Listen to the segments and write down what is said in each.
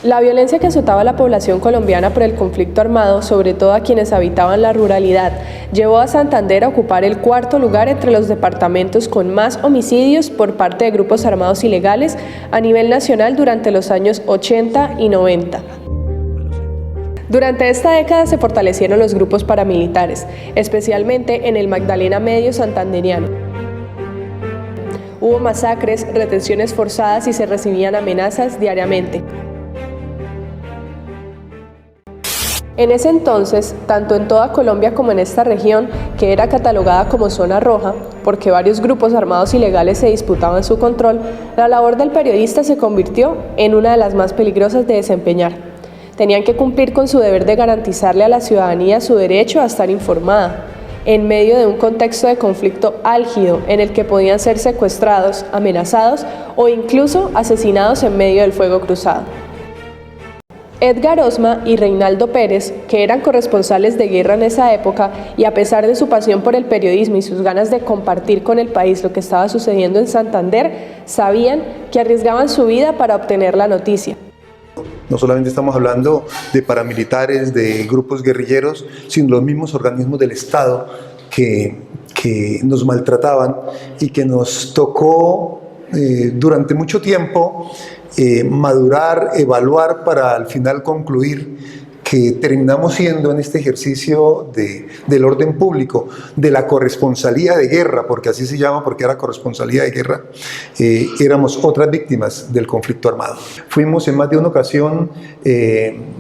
La violencia que azotaba a la población colombiana por el conflicto armado, sobre todo a quienes habitaban la ruralidad, llevó a Santander a ocupar el cuarto lugar entre los departamentos con más homicidios por parte de grupos armados ilegales a nivel nacional durante los años 80 y 90. Durante esta década se fortalecieron los grupos paramilitares, especialmente en el Magdalena Medio santanderiano. Hubo masacres, retenciones forzadas y se recibían amenazas diariamente. En ese entonces, tanto en toda Colombia como en esta región, que era catalogada como zona roja, porque varios grupos armados ilegales se disputaban su control, la labor del periodista se convirtió en una de las más peligrosas de desempeñar. Tenían que cumplir con su deber de garantizarle a la ciudadanía su derecho a estar informada, en medio de un contexto de conflicto álgido en el que podían ser secuestrados, amenazados o incluso asesinados en medio del fuego cruzado. Edgar Osma y Reinaldo Pérez, que eran corresponsales de guerra en esa época y a pesar de su pasión por el periodismo y sus ganas de compartir con el país lo que estaba sucediendo en Santander, sabían que arriesgaban su vida para obtener la noticia. No solamente estamos hablando de paramilitares, de grupos guerrilleros, sino los mismos organismos del Estado que nos maltrataban y que nos tocó durante mucho tiempo madurar, evaluar para al final concluir que terminamos siendo en este ejercicio del orden público, de la corresponsalía de guerra, porque así se llama, porque era corresponsalía de guerra, éramos otras víctimas del conflicto armado. Fuimos en más de una ocasión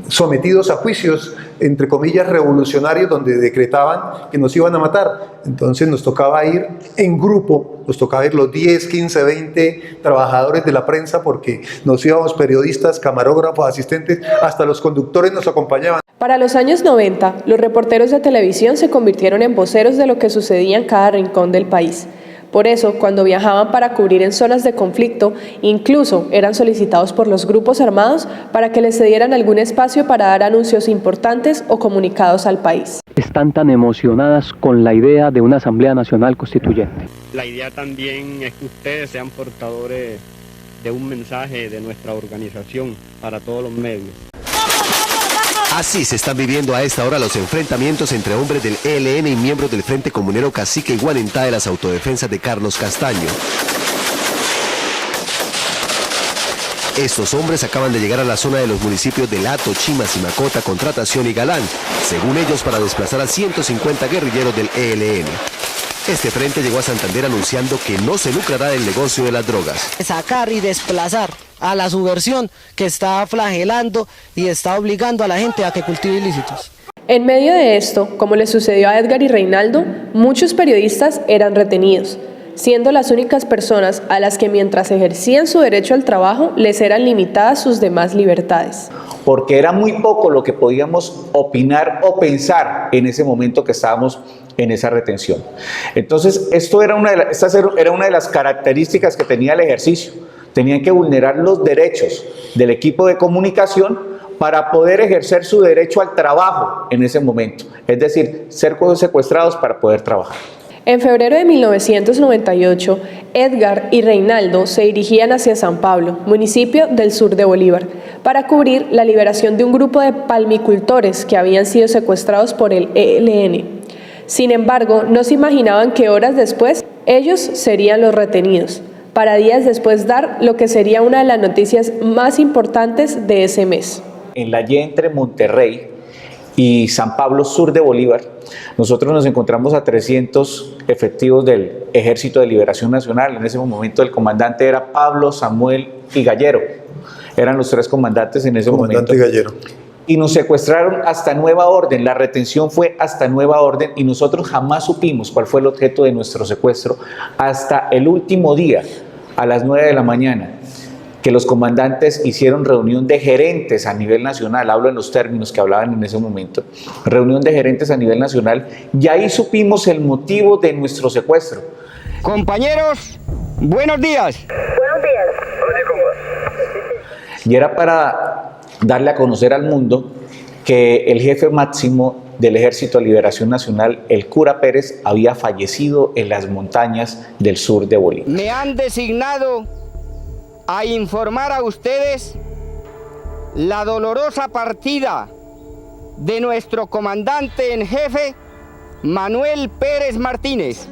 sometidos a juicios, entre comillas, revolucionarios, donde decretaban que nos iban a matar. Entonces nos tocaba ir en grupo, nos tocaba ir los 10, 15, 20 trabajadores de la prensa, porque nos íbamos periodistas, camarógrafos, asistentes, hasta los conductores nos acompañaban. Para los años 90, los reporteros de televisión se convirtieron en voceros de lo que sucedía en cada rincón del país. Por eso, cuando viajaban para cubrir en zonas de conflicto, incluso eran solicitados por los grupos armados para que les cedieran algún espacio para dar anuncios importantes o comunicados al país. Están tan emocionadas con la idea de una Asamblea Nacional Constituyente. La idea también es que ustedes sean portadores de un mensaje de nuestra organización para todos los medios. Así se están viviendo a esta hora los enfrentamientos entre hombres del ELN y miembros del Frente Comunero Cacique y Guanentá de las Autodefensas de Carlos Castaño. Estos hombres acaban de llegar a la zona de los municipios de Lato, Chimas, Macota, Contratación y Galán, según ellos para desplazar a 150 guerrilleros del ELN. Este frente llegó a Santander anunciando que no se lucrará del negocio de las drogas. Sacar y desplazar a la subversión que está flagelando y está obligando a la gente a que cultive ilícitos. En medio de esto, como le sucedió a Edgar y Reinaldo, muchos periodistas eran retenidos, siendo las únicas personas a las que mientras ejercían su derecho al trabajo les eran limitadas sus demás libertades. Porque era muy poco lo que podíamos opinar o pensar en ese momento que estábamos en esa retención. Entonces, esta era una de las características que tenía el ejercicio. Tenían que vulnerar los derechos del equipo de comunicación para poder ejercer su derecho al trabajo en ese momento, es decir, ser secuestrados para poder trabajar. En febrero de 1998, Edgar y Reinaldo se dirigían hacia San Pablo, municipio del sur de Bolívar, para cubrir la liberación de un grupo de palmicultores que habían sido secuestrados por el ELN. Sin embargo, no se imaginaban que horas después ellos serían los retenidos, para días después dar lo que sería una de las noticias más importantes de ese mes. En la Y entre Monterrey y San Pablo, sur de Bolívar, nosotros nos encontramos a 300 efectivos del Ejército de Liberación Nacional. En ese momento el comandante era Pablo, Samuel y Gallero. Eran los tres comandantes en ese momento. Comandante Gallero. Y nos secuestraron hasta nueva orden, la retención fue hasta nueva orden y nosotros jamás supimos cuál fue el objeto de nuestro secuestro hasta el último día, a las 9 de la mañana, que los comandantes hicieron reunión de gerentes a nivel nacional, hablo en los términos que hablaban en ese momento, reunión de gerentes a nivel nacional, y ahí supimos el motivo de nuestro secuestro. Compañeros, buenos días. Buenos días. Y era para darle a conocer al mundo que el jefe máximo del Ejército de Liberación Nacional, el cura Pérez, había fallecido en las montañas del sur de Bolívar. Me han designado a informar a ustedes la dolorosa partida de nuestro comandante en jefe, Manuel Pérez Martínez.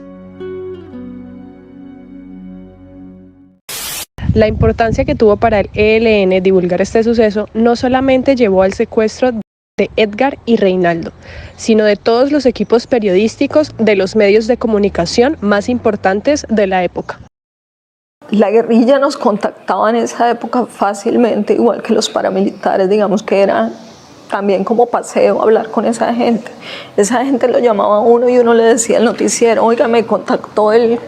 La importancia que tuvo para el ELN divulgar este suceso no solamente llevó al secuestro de Edgar y Reinaldo, sino de todos los equipos periodísticos de los medios de comunicación más importantes de la época. La guerrilla nos contactaba en esa época fácilmente, igual que los paramilitares, digamos que era también como paseo hablar con esa gente. Esa gente lo llamaba a uno y uno le decía al noticiero, oiga, me contactó el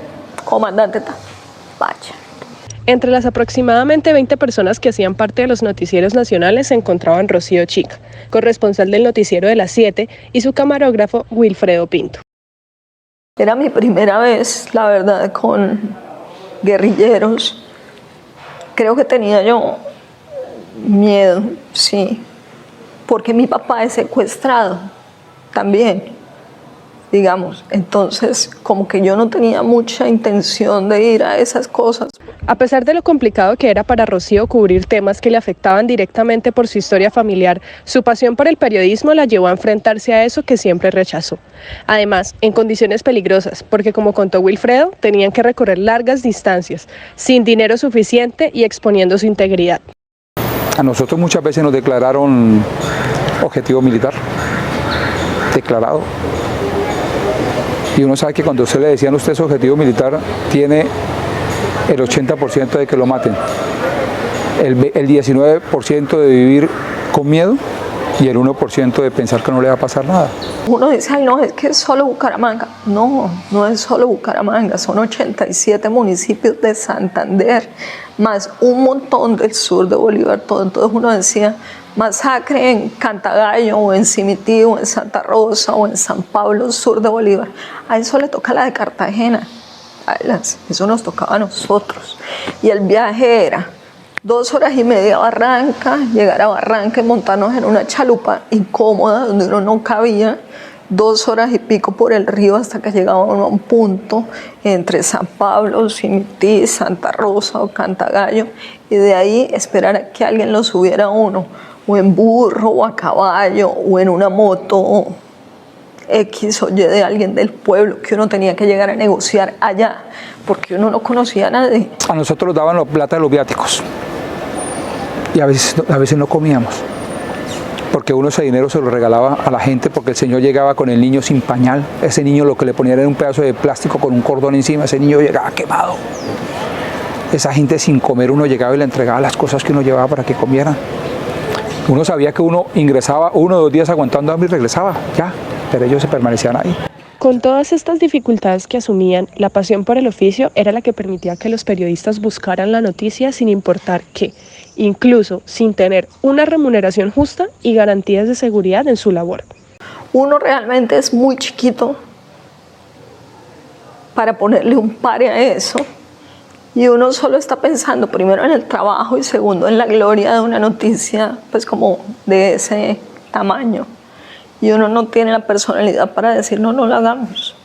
comandante, vaya. Entre las aproximadamente 20 personas que hacían parte de los noticieros nacionales se encontraban Rocío Chica, corresponsal del noticiero de las 7, y su camarógrafo Wilfredo Pinto. Era mi primera vez, la verdad, con guerrilleros. Creo que tenía yo miedo, sí, porque mi papá es secuestrado también, digamos. Entonces, como que yo no tenía mucha intención de ir a esas cosas. A pesar de lo complicado que era para Rocío cubrir temas que le afectaban directamente por su historia familiar, su pasión por el periodismo la llevó a enfrentarse a eso que siempre rechazó. Además, en condiciones peligrosas, porque como contó Wilfredo, tenían que recorrer largas distancias, sin dinero suficiente y exponiendo su integridad. A nosotros muchas veces nos declararon objetivo militar, declarado. Y uno sabe que cuando usted le decían a usted su objetivo militar, tiene el 80% de que lo maten, el 19% de vivir con miedo y el 1% de pensar que no le va a pasar nada. Uno dice, ay no, es que es solo Bucaramanga. No, no es solo Bucaramanga, son 87 municipios de Santander, más un montón del sur de Bolívar, todo. Entonces uno decía, masacre en Cantagallo, o en Cimití, o en Santa Rosa, o en San Pablo, sur de Bolívar. A eso le toca la de Cartagena. Eso nos tocaba a nosotros. Y el viaje era 2 horas y media a Barranca, llegar a Barranca y montarnos en una chalupa incómoda donde uno no cabía, 2 horas y pico por el río hasta que llegábamos a un punto entre San Pablo, Cimití, Santa Rosa o Cantagallo, y de ahí esperar a que alguien lo subiera a uno, o en burro, o a caballo, o en una moto X o Y de alguien del pueblo, que uno tenía que llegar a negociar allá, porque uno no conocía a nadie. A nosotros nos daban la plata de los viáticos y a veces no comíamos, porque uno ese dinero se lo regalaba a la gente, porque el señor llegaba con el niño sin pañal, ese niño lo que le ponían era un pedazo de plástico con un cordón encima, ese niño llegaba quemado. Esa gente sin comer, uno llegaba y le entregaba las cosas que uno llevaba para que comieran. Uno sabía que uno ingresaba 1 o 2 días aguantando hambre y regresaba, ya, pero ellos se permanecían ahí. Con todas estas dificultades que asumían, la pasión por el oficio era la que permitía que los periodistas buscaran la noticia sin importar qué, incluso sin tener una remuneración justa y garantías de seguridad en su labor. Uno realmente es muy chiquito para ponerle un pare a eso, y uno solo está pensando primero en el trabajo y segundo en la gloria de una noticia pues como de ese tamaño. Y uno no tiene la personalidad para decir, no, no lo hagamos.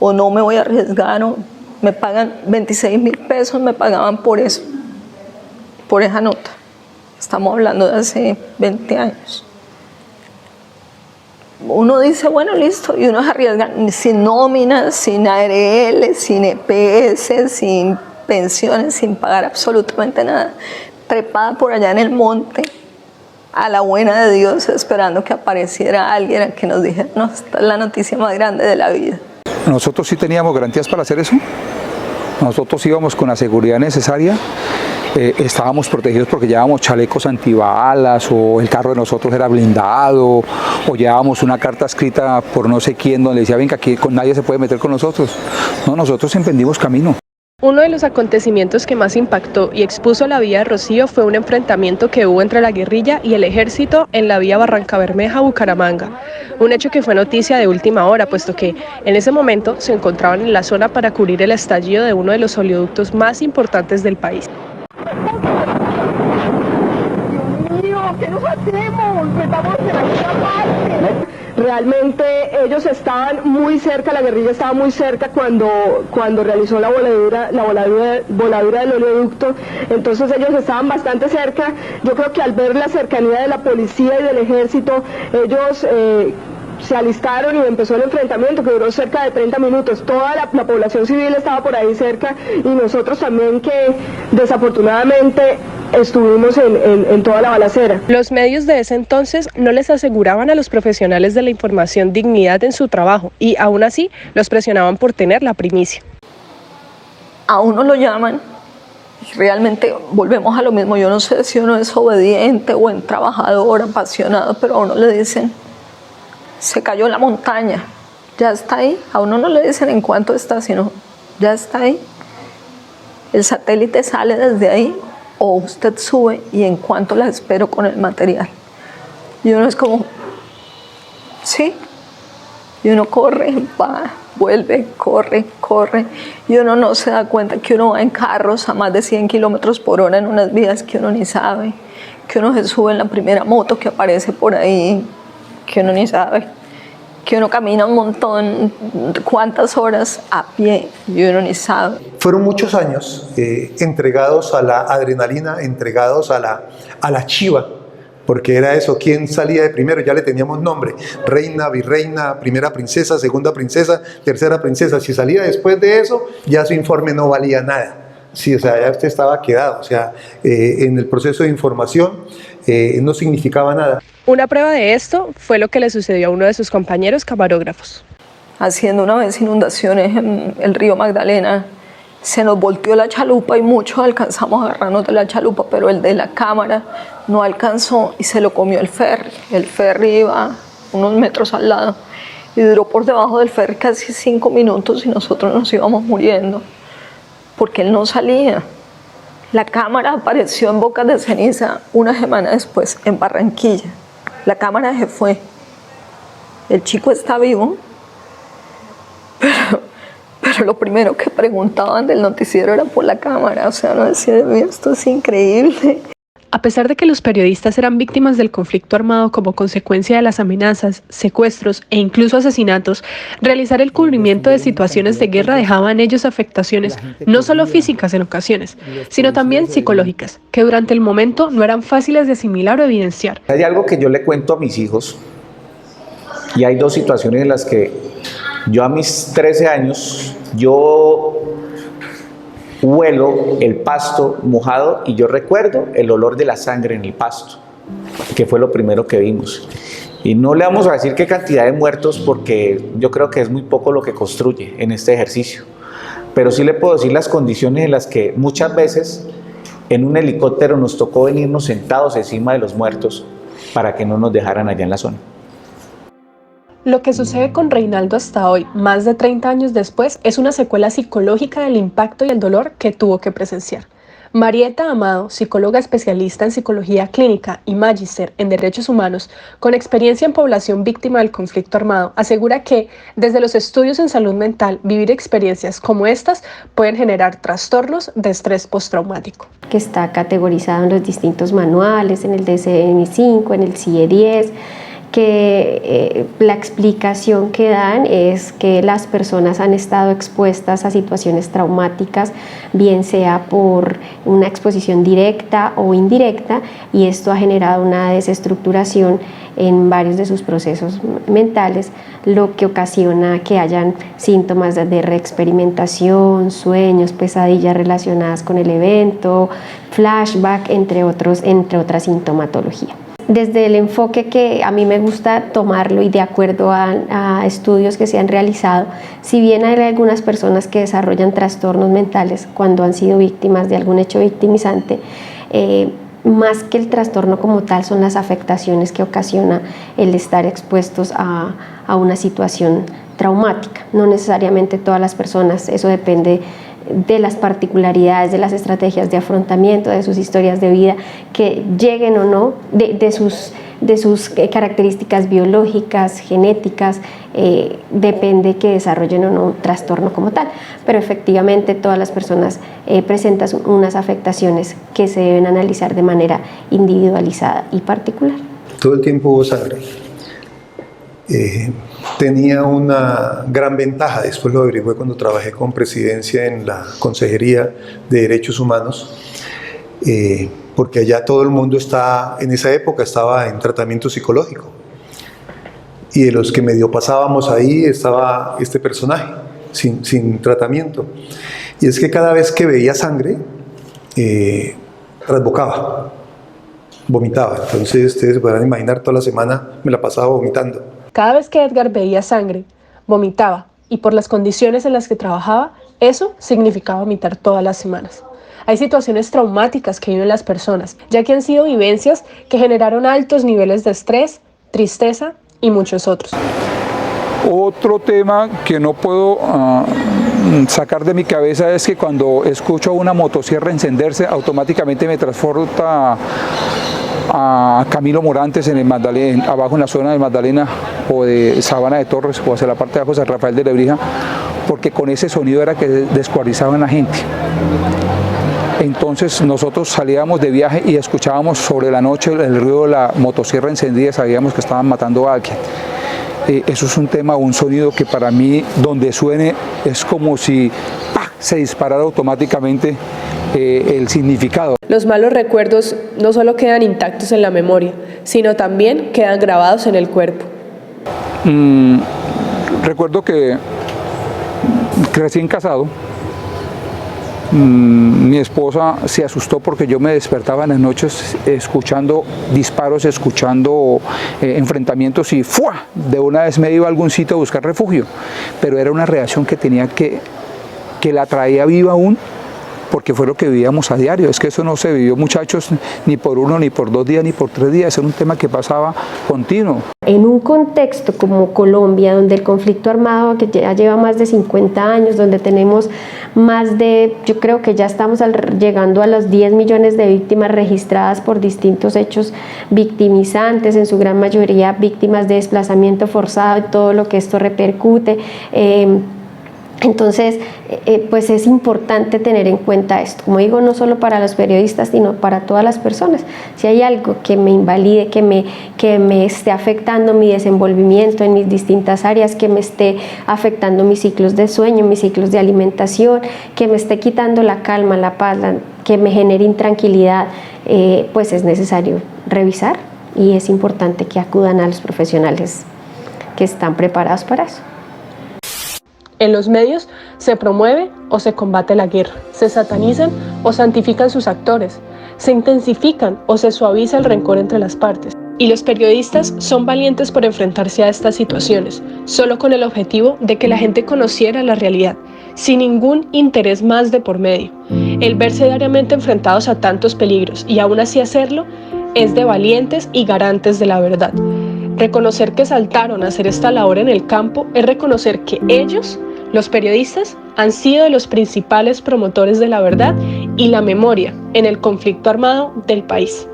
O no me voy a arriesgar, o me pagan 26.000 pesos, me pagaban por eso, por esa nota. Estamos hablando de hace 20 años. Uno dice, bueno, listo, y uno se arriesga sin nóminas, sin ARL, sin EPS, sin pensiones, sin pagar absolutamente nada. Trepada por allá en el monte, a la buena de Dios, esperando que apareciera alguien a que nos dijera, no, esta es la noticia más grande de la vida. Nosotros sí teníamos garantías para hacer eso. Nosotros íbamos con la seguridad necesaria. Estábamos protegidos porque llevábamos chalecos antibalas, o el carro de nosotros era blindado, o llevábamos una carta escrita por no sé quién donde decía, venga, aquí con nadie se puede meter con nosotros. No, nosotros emprendimos camino. Uno de los acontecimientos que más impactó y expuso la vida de Rocío fue un enfrentamiento que hubo entre la guerrilla y el ejército en la vía Barrancabermeja-Bucaramanga, un hecho que fue noticia de última hora, puesto que en ese momento se encontraban en la zona para cubrir el estallido de uno de los oleoductos más importantes del país. Dios mío, ¿qué nos hacemos? Estamos en alguna parte. Realmente ellos estaban muy cerca, la guerrilla estaba muy cerca cuando realizó la voladura del oleoducto, entonces ellos estaban bastante cerca. Yo creo que al ver la cercanía de la policía y del ejército, ellos se alistaron y empezó el enfrentamiento que duró cerca de 30 minutos. Toda la población civil estaba por ahí cerca y nosotros también, que desafortunadamente estuvimos en toda la balacera. Los medios de ese entonces no les aseguraban a los profesionales de la información dignidad en su trabajo y aún así los presionaban por tener la primicia. A uno lo llaman, realmente volvemos a lo mismo, yo no sé si uno es obediente, buen trabajador, apasionado, pero a uno le dicen, se cayó la montaña, ya está ahí. A uno no le dicen en cuánto está, sino ya está ahí. El satélite sale desde ahí o usted sube y en cuánto la espero con el material. Y uno es como, sí. Y uno corre, va, vuelve, corre, corre. Y uno no se da cuenta que uno va en carros a más de 100 kilómetros por hora en unas vías que uno ni sabe. Que uno se sube en la primera moto que aparece por ahí, que uno ni sabe, que uno camina un montón, cuántas horas a pie, y uno ni sabe. Fueron muchos años entregados a la adrenalina, entregados a la chiva, porque era eso, quién salía de primero, ya le teníamos nombre, reina, virreina, primera princesa, segunda princesa, tercera princesa. Si salía después de eso, ya su informe no valía nada. Sí, o sea, ya usted estaba quedado, o sea, en el proceso de información no significaba nada. Una prueba de esto fue lo que le sucedió a uno de sus compañeros camarógrafos. Haciendo una vez inundaciones en el río Magdalena, se nos volteó la chalupa y muchos alcanzamos a agarrarnos de la chalupa, pero el de la cámara no alcanzó y se lo comió el ferry. El ferry iba unos metros al lado y duró por debajo del ferry casi 5 minutos y nosotros nos íbamos muriendo porque él no salía. La cámara apareció en Bocas de Ceniza una semana después en Barranquilla. La cámara se fue. El chico está vivo, pero lo primero que preguntaban del noticiero era por la cámara. O sea, no decía, esto es increíble. A pesar de que los periodistas eran víctimas del conflicto armado como consecuencia de las amenazas, secuestros e incluso asesinatos, realizar el cubrimiento de situaciones de guerra dejaba en ellos afectaciones no solo físicas en ocasiones, sino también psicológicas, que durante el momento no eran fáciles de asimilar o evidenciar. Hay algo que yo le cuento a mis hijos, y hay dos situaciones en las que yo a mis 13 años, yo huelo el pasto mojado y yo recuerdo el olor de la sangre en el pasto, que fue lo primero que vimos. Y no le vamos a decir qué cantidad de muertos, porque yo creo que es muy poco lo que construye en este ejercicio, pero sí le puedo decir las condiciones en las que muchas veces en un helicóptero nos tocó venirnos sentados encima de los muertos para que no nos dejaran allá en la zona. Lo que sucede con Reinaldo hasta hoy, más de 30 años después, es una secuela psicológica del impacto y el dolor que tuvo que presenciar. Marieta Amado, psicóloga especialista en psicología clínica y magíster en derechos humanos, con experiencia en población víctima del conflicto armado, asegura que, desde los estudios en salud mental, vivir experiencias como estas pueden generar trastornos de estrés postraumático. Que está categorizado en los distintos manuales, en el DSM-5, en el CIE-10, que la explicación que dan es que las personas han estado expuestas a situaciones traumáticas, bien sea por una exposición directa o indirecta, y esto ha generado una desestructuración en varios de sus procesos mentales, lo que ocasiona que hayan síntomas de reexperimentación, sueños, pesadillas relacionadas con el evento, flashback, entre otras sintomatologías. Desde el enfoque que a mí me gusta tomarlo y de acuerdo a estudios que se han realizado, si bien hay algunas personas que desarrollan trastornos mentales cuando han sido víctimas de algún hecho victimizante, más que el trastorno como tal son las afectaciones que ocasiona el estar expuestos a una situación traumática. No necesariamente todas las personas, eso depende de las particularidades, de las estrategias de afrontamiento, de sus historias de vida, que lleguen o no, de sus características biológicas, genéticas, depende que desarrollen o no un trastorno como tal, pero efectivamente todas las personas presentan unas afectaciones que se deben analizar de manera individualizada y particular. Todo el tiempo hubo sangre. tenía una gran ventaja, después lo averigüé cuando trabajé con Presidencia en la Consejería de Derechos Humanos, porque allá todo el mundo en esa época estaba en tratamiento psicológico, y de los que medio pasábamos ahí estaba este personaje, sin tratamiento, y es que cada vez que veía sangre, trasbocaba, vomitaba. Entonces ustedes se podrán imaginar, toda la semana me la pasaba vomitando. Cada vez que Edgar veía sangre, vomitaba, y por las condiciones en las que trabajaba, eso significaba vomitar todas las semanas. Hay situaciones traumáticas que viven las personas, ya que han sido vivencias que generaron altos niveles de estrés, tristeza y muchos otros. Otro tema que no puedo sacar de mi cabeza es que cuando escucho una motosierra encenderse, automáticamente me transporta a Camilo Morantes en el Magdalena, abajo en la zona de Magdalena o de Sabana de Torres o hacia la parte de abajo de San Rafael de Lebrija, porque con ese sonido era que descuartizaban a la gente. Entonces nosotros salíamos de viaje y escuchábamos sobre la noche el ruido de la motosierra encendida, sabíamos que estaban matando a alguien. Eso es un tema, un sonido que para mí, donde suene, es como si se disparara automáticamente el significado. Los malos recuerdos no solo quedan intactos en la memoria, sino también quedan grabados en el cuerpo. Recuerdo que recién casado, mi esposa se asustó porque yo me despertaba en las noches escuchando disparos, escuchando enfrentamientos y ¡fua! De una vez me iba a algún sitio a buscar refugio, pero era una reacción que tenía que la traía viva aún, porque fue lo que vivíamos a diario. Es que eso no se vivió, muchachos, ni por 1, ni por 2 días, ni por 3 días, era un tema que pasaba continuo. En un contexto como Colombia, donde el conflicto armado que ya lleva más de 50 años, donde tenemos más de, yo creo que ya estamos llegando a los 10 millones de víctimas registradas por distintos hechos victimizantes, en su gran mayoría víctimas de desplazamiento forzado y todo lo que esto repercute. Entonces, pues es importante tener en cuenta esto, como digo, no solo para los periodistas, sino para todas las personas. Si hay algo que me invalide, que me esté afectando mi desenvolvimiento en mis distintas áreas, que me esté afectando mis ciclos de sueño, mis ciclos de alimentación, que me esté quitando la calma, la paz, que me genere intranquilidad, pues es necesario revisar y es importante que acudan a los profesionales que están preparados para eso. En los medios se promueve o se combate la guerra, se satanizan o santifican sus actores, se intensifican o se suaviza el rencor entre las partes. Y los periodistas son valientes por enfrentarse a estas situaciones, solo con el objetivo de que la gente conociera la realidad, sin ningún interés más de por medio. El verse diariamente enfrentados a tantos peligros y aún así hacerlo es de valientes y garantes de la verdad. Reconocer que saltaron a hacer esta labor en el campo es reconocer que ellos, los periodistas, han sido de los principales promotores de la verdad y la memoria en el conflicto armado del país.